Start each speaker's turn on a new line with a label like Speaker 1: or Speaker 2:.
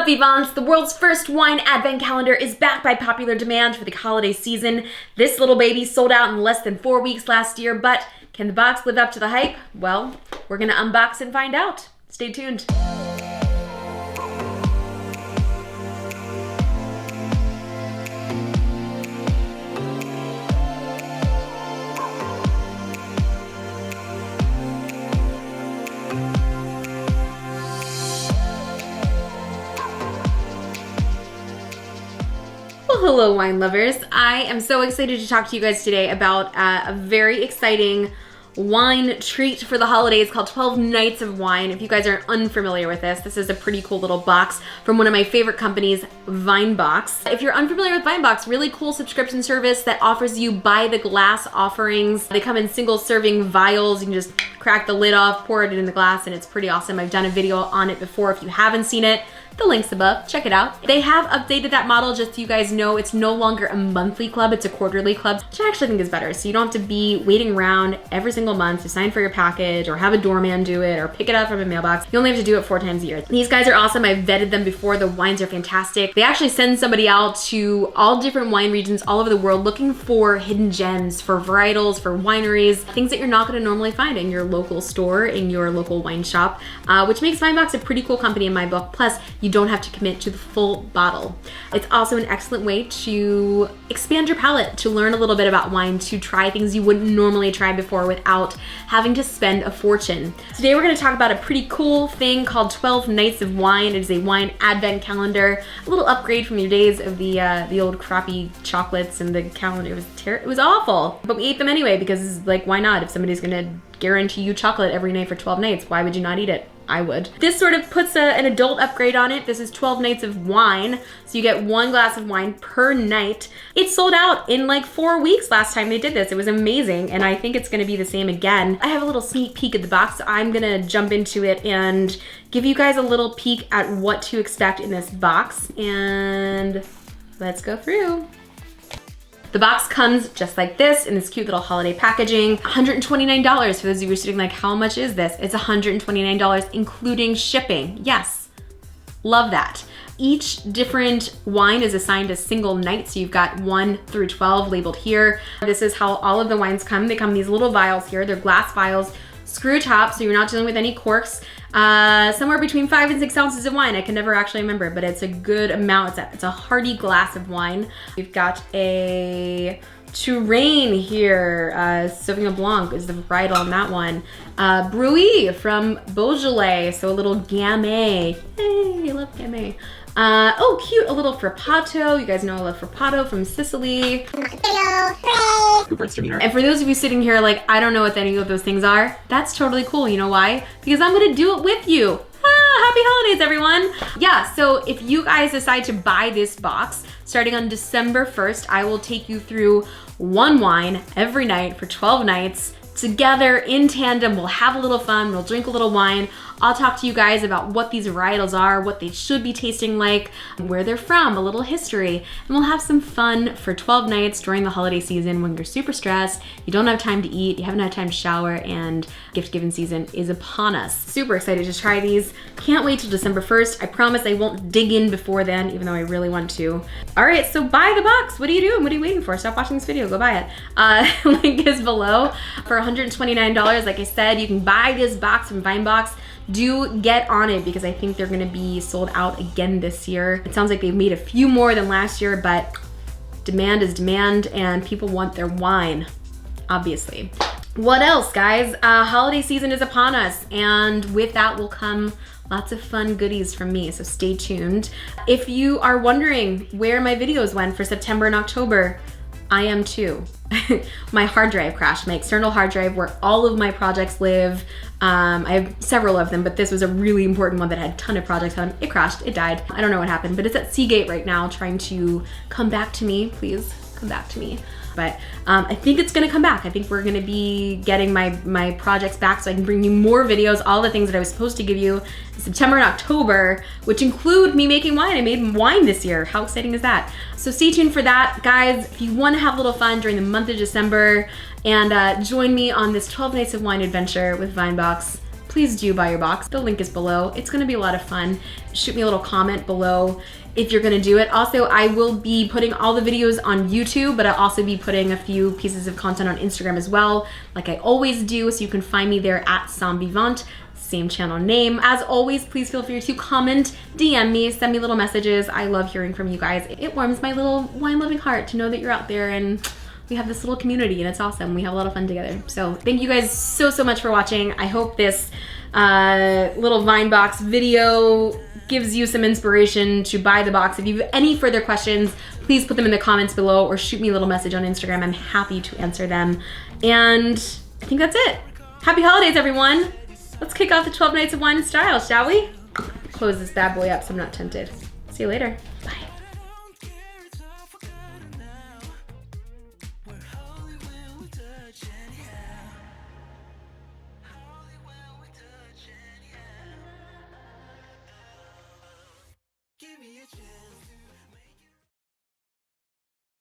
Speaker 1: SOMMVIVANT, the world's first wine advent calendar, is back by popular demand for the holiday season. This little baby sold out in less than 4 weeks last year, but can the box live up to the hype? Well, we're gonna unbox and find out. Stay tuned. Well, hello wine lovers. I am so excited to talk to you guys today about a very exciting wine treat for the holidays called 12 Nights of Wine. If you guys are unfamiliar with this is a pretty cool little box from one of my favorite companies, Vinebox. If you're unfamiliar with Vinebox, really cool subscription service that offers you by the glass offerings. They come in single serving vials. You can just crack the lid off, pour it in the glass, and it's pretty awesome. I've done a video on it before. If you haven't seen it, the link's above, check it out. They have updated that model just so you guys know it's no longer a monthly club, it's a quarterly club, which I actually think is better. So you don't have to be waiting around every single month to sign for your package or have a doorman do it or pick it up from a mailbox. You only have to do it 4 times a year. These guys are awesome. I've vetted them before. The wines are fantastic. They actually send somebody out to all different wine regions all over the world looking for hidden gems, for varietals, for wineries, things that you're not gonna normally find in your local store, in your local wine shop, which makes Vinebox a pretty cool company in my book. Plus, you don't have to commit to the full bottle. It's also an excellent way to expand your palate, to learn a little bit about wine, to try things you wouldn't normally try before without having to spend a fortune. Today we're going to talk about a pretty cool thing called 12 Nights of Wine. It is a wine advent calendar, a little upgrade from your days of the old crappy chocolates and the calendar. It was awful, but we ate them anyway because, like, why not? If somebody's going to guarantee you chocolate every night for 12 nights, why would you not eat it? I would. This sort of puts an adult upgrade on it. This is 12 nights of wine. So you get 1 glass of wine per night. It sold out in like 4 weeks last time they did this. It was amazing. And I think it's gonna be the same again. I have a little sneak peek at the box. So I'm gonna jump into it and give you guys a little peek at what to expect in this box. And let's go through. The box comes just like this in this cute little holiday packaging. $129 for those of you who are sitting like, how much is this? It's $129 including shipping. Yes, love that. Each different wine is assigned a single night. So you've got 1 through 12 labeled here. This is how all of the wines come. They come in these little vials here. They're glass vials, screw top, so you're not dealing with any corks. Somewhere between 5 and 6 ounces of wine. I can never actually remember, but it's a good amount. It's a hearty glass of wine. We've got a Touraine here. Sauvignon Blanc is the varietal on that one. Brouilly from Beaujolais, so a little Gamay. Hey, I love Gamay. Oh, cute, a little Frappato. You guys know I love Frappato from Sicily. And for those of you sitting here like, I don't know what any of those things are, that's totally cool. You know why? Because I'm gonna do it with you. Happy holidays, everyone. Yeah, so if you guys decide to buy this box, starting on December 1st, I will take you through 1 wine every night for 12 nights. Together in tandem, we'll have a little fun, we'll drink a little wine. I'll talk to you guys about what these varietals are, what they should be tasting like, where they're from, a little history, and we'll have some fun for 12 nights during the holiday season when you're super stressed, you don't have time to eat, you haven't had time to shower, and gift giving season is upon us. Super excited to try these. Can't wait till December 1st. I promise I won't dig in before then, even though I really want to. All right, so buy the box. What are you doing? What are you waiting for? Stop watching this video, go buy it. Link is below. For $129, like I said, you can buy this box from Vinebox. Do get on it because I think they're gonna be sold out again this year. It sounds like they've made a few more than last year, but demand is demand and people want their wine, obviously. What else, guys? Holiday season is upon us, and with that will come lots of fun goodies from me, so stay tuned. If you are wondering where my videos went for September and October, I am too. My hard drive crashed, my external hard drive where all of my projects live. I have several of them, but this was a really important one that had a ton of projects on. It crashed, it died. I don't know what happened, but it's at Seagate right now trying to come back to me. Please come back to me. But I think it's gonna come back. I think we're gonna be getting my projects back so I can bring you more videos, all the things that I was supposed to give you in September and October, which include me making wine. I made wine this year. How exciting is that? So stay tuned for that, guys. If you wanna have a little fun during the month of December and join me on this 12 Nights of Wine adventure with Vinebox, please do buy your box. The link is below. It's gonna be a lot of fun. Shoot me a little comment below if you're gonna do it. Also, I will be putting all the videos on YouTube, but I'll also be putting a few pieces of content on Instagram as well, like I always do, so you can find me there at SOMMVIVANT, same channel name. As always, please feel free to comment, DM me, send me little messages. I love hearing from you guys. It warms my little wine-loving heart to know that you're out there and we have this little community and it's awesome. We have a lot of fun together. So thank you guys so much for watching. I hope this little Vinebox video gives you some inspiration to buy the box. If you have any further questions, please put them in the comments below or shoot me a little message on Instagram. I'm happy to answer them. And I think that's it. Happy holidays, everyone. Let's kick off the 12 Nights of Wine in style, shall we? Close this bad boy up so I'm not tempted. See you later. Bye.
Speaker 2: Give me a chance.